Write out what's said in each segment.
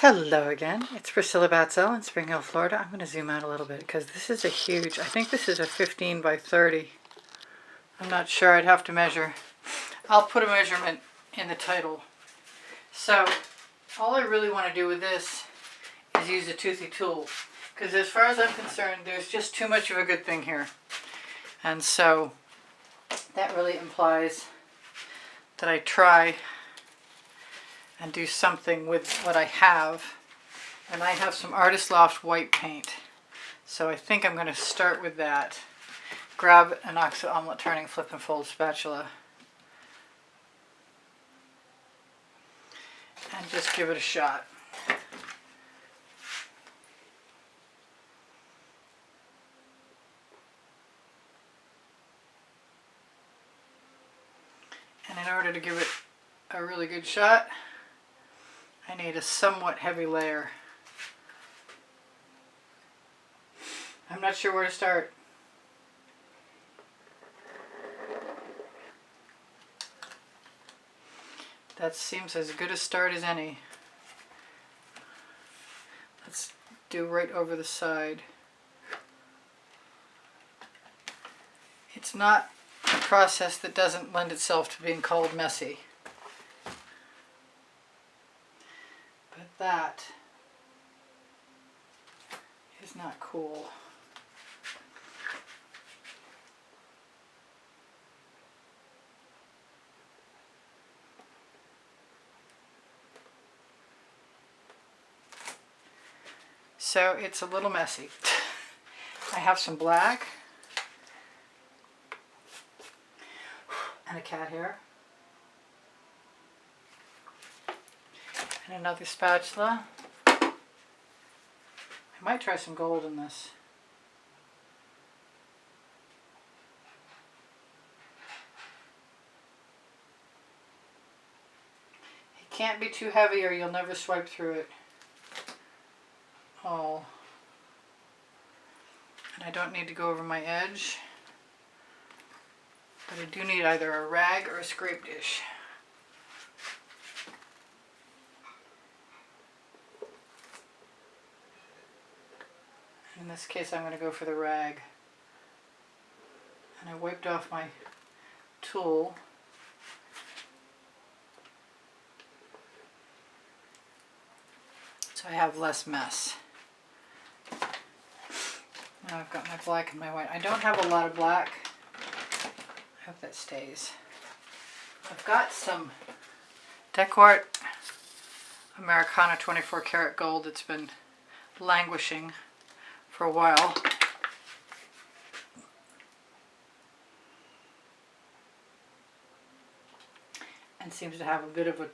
Hello again, it's Priscilla Batzell in Spring Hill, Florida. I'm going to zoom out a little bit because this is a huge, I think this is a 15 by 30. I'm not sure, I'd have to measure. I'll put a measurement in the title. So all I really want to do with this is use a Toothy tool, because as far as I'm concerned, there's just too much of a good thing here. And so that really implies that I try and do something with what I have. And I have some Artist Loft white paint. So I think I'm going to start with that. Grab an oxide omelet turning flip and fold spatula. And just give it a shot. And in order to give it a really good shot, I need a somewhat heavy layer. I'm not sure where to start. That seems as good a start as any. Let's do right over the side. It's not a process that doesn't lend itself to being called messy. But that is not cool. So it's a little messy. I have some black and a cat hair and another spatula. I might try some gold in this. It can't be too heavy or you'll never swipe through it. Oh. And I don't need to go over my edge, but I do need either a rag or a scrape dish. In this case, I'm going to go for the rag. And I wiped off my tool. So I have less mess. Now I've got my black and my white. I don't have a lot of black. I hope that stays. I've got some Deco Art Americanna 24 karat gold that's been languishing for a while. And seems to have a bit of a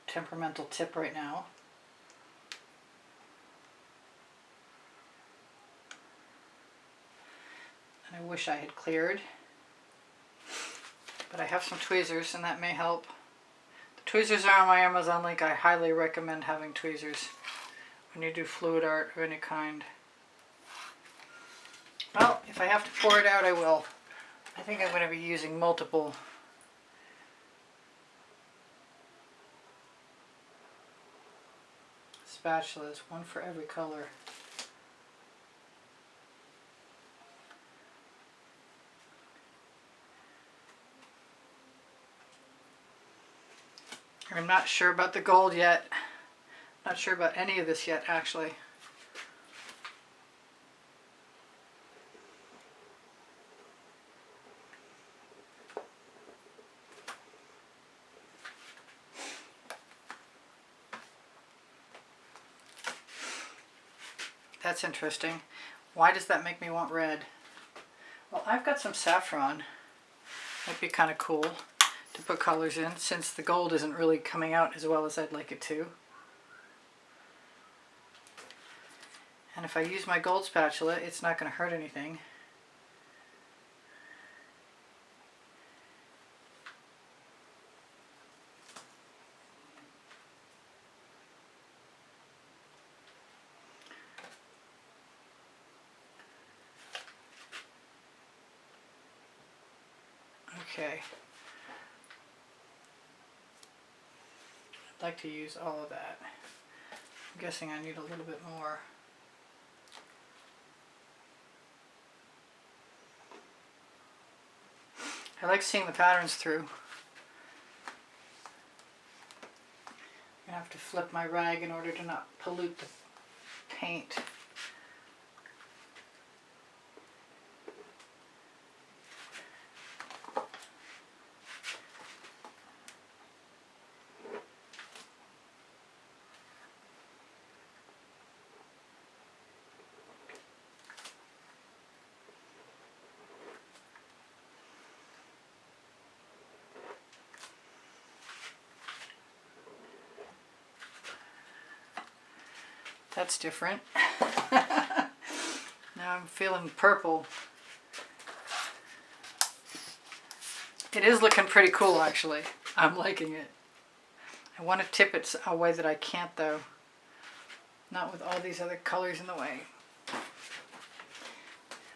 temperamental tip right now. And I wish I had cleared. But I have some tweezers and that may help. The tweezers are on my Amazon link. I highly recommend having tweezers when you do fluid art of any kind. Well, if I have to pour it out, I will. I think I'm going to be using multiple spatulas, one for every color. I'm not sure about the gold yet. Not sure about any of this yet, actually. That's interesting. Why does that make me want red? Well, I've got some saffron. Might be kind of cool to put colors in, since the gold isn't really coming out as well as I'd like it to. And if I use my gold spatula, it's not going to hurt anything. Okay. I'd like to use all of that. I'm guessing I need a little bit more. I like seeing the patterns through. I'm gonna have to flip my rag in order to not pollute the paint. That's different. Now I'm feeling purple. It is looking pretty cool, actually. I'm liking it. I want to tip it a way that I can't, though. Not with all these other colors in the way.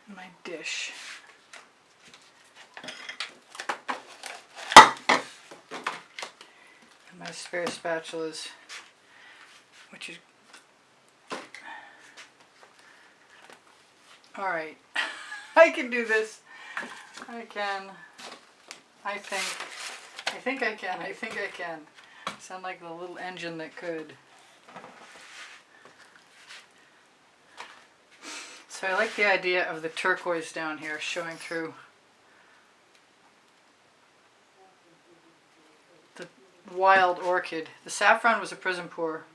My dish. And my spare spatulas, which is... Alright, I can do this. I can. I think I can. I think I can. Sound like the little engine that could. So I like the idea of the turquoise down here showing through the wild orchid. The saffron was a Prizm pour.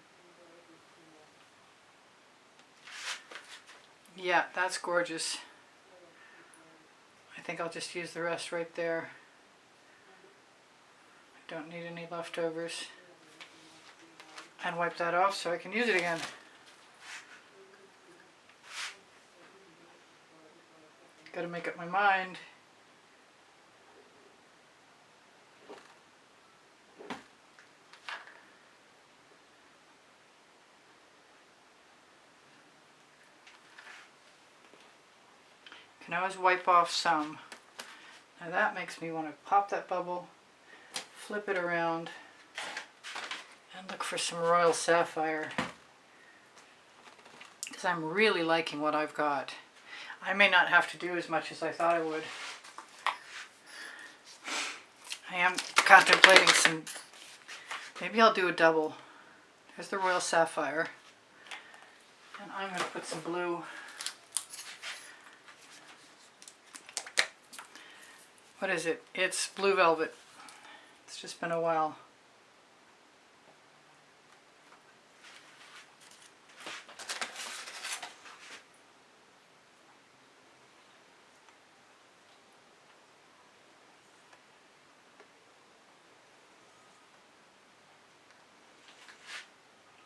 Yeah, that's gorgeous. I think I'll just use the rest right there. I don't need any leftovers. And wipe that off so I can use it again. Gotta make up my mind. Can always wipe off some. Now that makes me want to pop that bubble, flip it around, and look for some royal sapphire. Because I'm really liking what I've got. I may not have to do as much as I thought I would. I am contemplating some, maybe I'll do a double. There's the royal sapphire. And I'm going to put some blue. What is it? It's blue velvet. It's just been a while.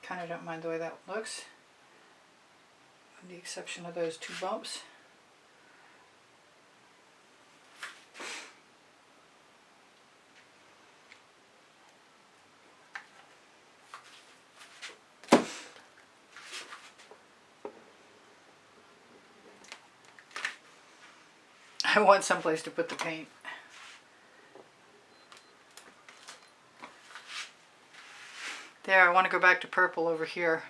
Kind of don't mind the way that looks, with the exception of those two bumps. I want someplace to put the paint. There, I want to go back to purple over here.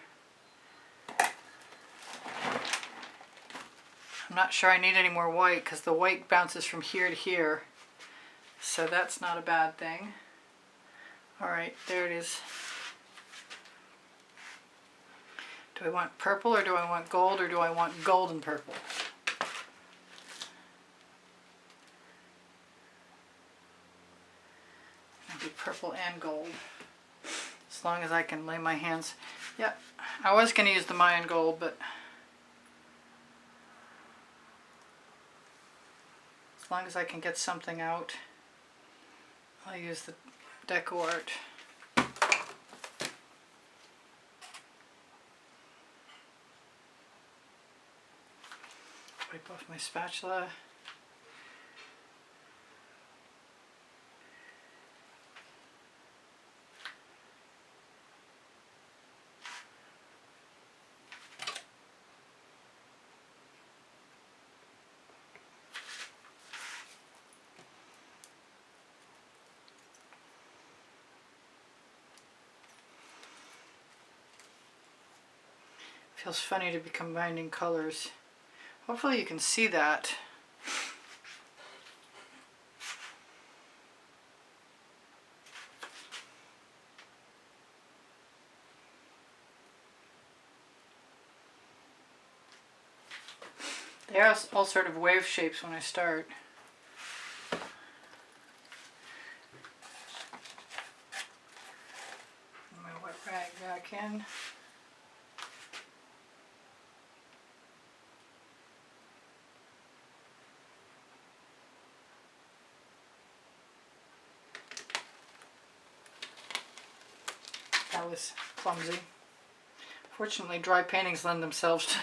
I'm not sure I need any more white because the white bounces from here to here. So that's not a bad thing. Alright, there it is. Do I want purple or do I want gold or do I want gold and purple? Maybe purple and gold. As long as I can lay my hands. Yeah, I was going to use the Mayan gold, but as long as I can get something out, I'll use the Deco Art. Wipe off my spatula. Feels funny to be combining colors. Hopefully you can see that. They are all sort of wave shapes when I start. Put my wet rag back in. That was clumsy. Fortunately, dry paintings lend themselves to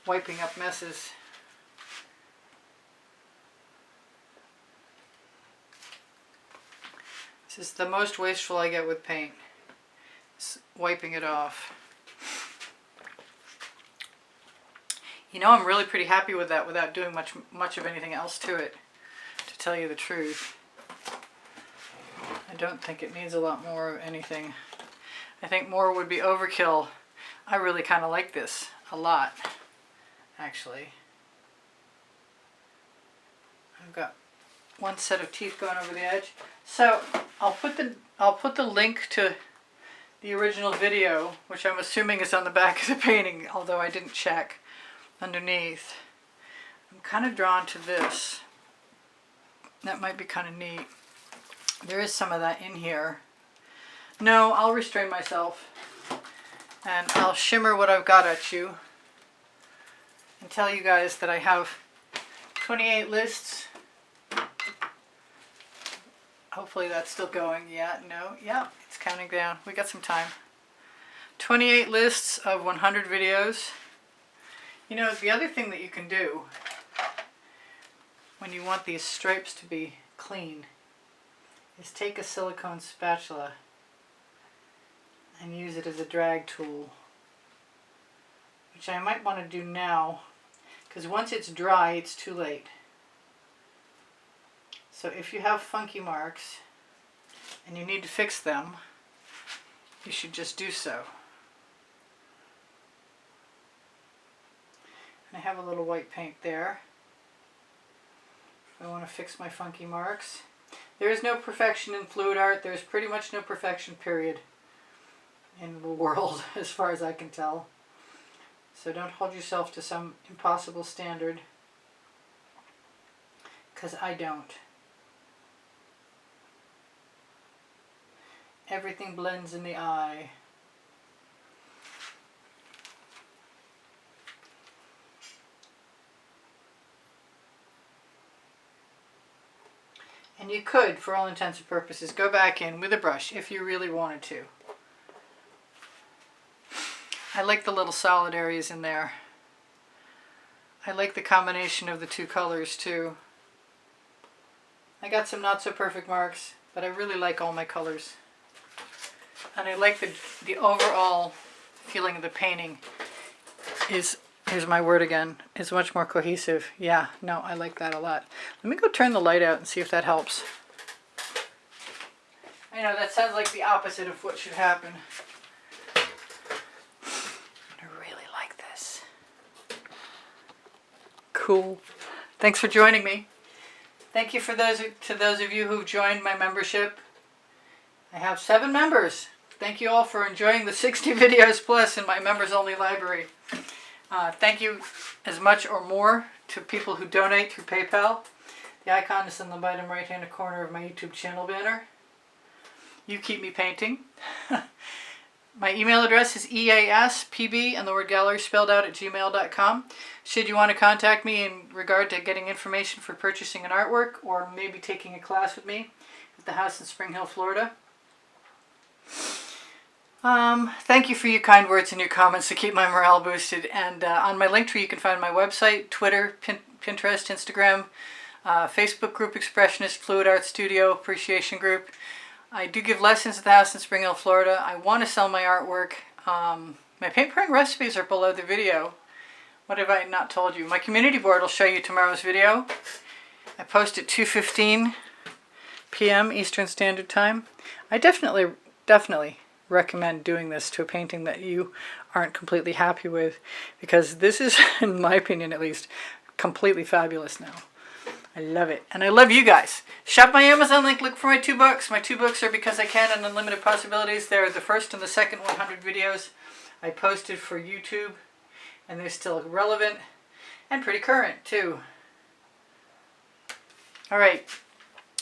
wiping up messes. This is the most wasteful I get with paint. It's wiping it off. You know, I'm really pretty happy with that without doing much of anything else to it, to tell you the truth. I don't think it needs a lot more of anything. I think more would be overkill. I really kind of like this a lot, actually. I've got one set of teeth going over the edge. So I'll put the link to the original video, which I'm assuming is on the back of the painting, although I didn't check, underneath. I'm kind of drawn to this. That might be kind of neat. There is some of that in here. No, I'll restrain myself. And I'll shimmer what I've got at you and tell you guys that I have 28 lists. Hopefully that's still going. Yeah, no, yeah, it's counting down. We got some time. 28 lists of 100 videos. You know, the other thing that you can do when you want these stripes to be clean is take a silicone spatula and use it as a drag tool, which I might want to do now, because once it's dry, it's too late. So if you have funky marks and you need to fix them, you should just do so. And I have a little white paint there. I want to fix my funky marks. There is no perfection in fluid art. There's pretty much no perfection, period, in the world, as far as I can tell. So don't hold yourself to some impossible standard, because I don't. Everything blends in the eye. And you could, for all intents and purposes, go back in with a brush if you really wanted to. I like the little solid areas in there. I like the combination of the two colors too. I got some not so perfect marks, but I really like all my colors. And I like the overall feeling of the painting is, here's my word again, is much more cohesive. Yeah, no, I like that a lot. Let me go turn the light out and see if that helps. I know that sounds like the opposite of what should happen. I really like this. Cool. Thanks for joining me. Thank you to those of you who've joined my membership. I have 7 members. Thank you all for enjoying the 60 videos plus in my members only library. Thank you as much or more to people who donate through PayPal. The icon is in the bottom right hand corner of my YouTube channel banner. You keep me painting. My email address is easpb and the word gallery spelled out at gmail.com. Should you want to contact me in regard to getting information for purchasing an artwork or maybe taking a class with me at the house in Spring Hill, Florida. Thank you for your kind words and your comments to keep my morale boosted. And on my link tree you can find my website, Twitter, Pinterest, Instagram, Facebook group Expressionist, Fluid Art Studio, Appreciation Group. I do give lessons at the house in Spring Hill, Florida. I want to sell my artwork. My paint pouring recipes are below the video. What have I not told you? My community board will show you tomorrow's video. I post at 2:15 p.m. Eastern Standard Time. I definitely recommend doing this to a painting that you aren't completely happy with, because this is, in my opinion at least, completely fabulous now. I love it. And I love you guys. Shop my Amazon link. Look for my 2 books. My 2 books are Because I Can and Unlimited Possibilities. They're the first and the second 100 videos I posted for YouTube. And they're still relevant and pretty current too. Alright.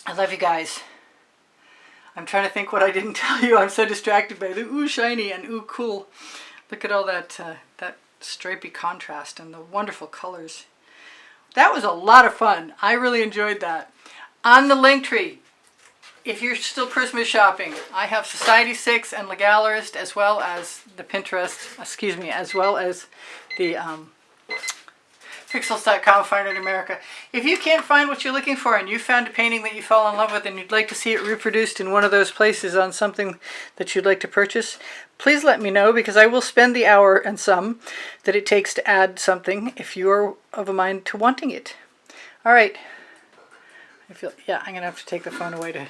I love you guys. I'm trying to think what I didn't tell you. I'm so distracted by the ooh shiny and ooh cool. Look at all that, that stripy contrast and the wonderful colors. That was a lot of fun. I really enjoyed that. On the Linktree, if you're still Christmas shopping, I have Society 6 and Legalist, as well as the Pinterest, excuse me, as well as the Pixels.com Fine Art America. If you can't find what you're looking for and you found a painting that you fall in love with and you'd like to see it reproduced in one of those places on something that you'd like to purchase, please let me know, because I will spend the hour and some that it takes to add something if you're of a mind to wanting it. All right. I feel, yeah, I'm going to have to take the phone away to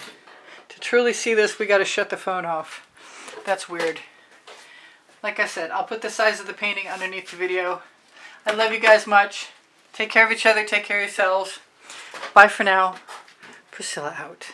truly see this. We got to shut the phone off. That's weird. Like I said, I'll put the size of the painting underneath the video. I love you guys much. Take care of each other. Take care of yourselves. Bye for now. Priscilla out.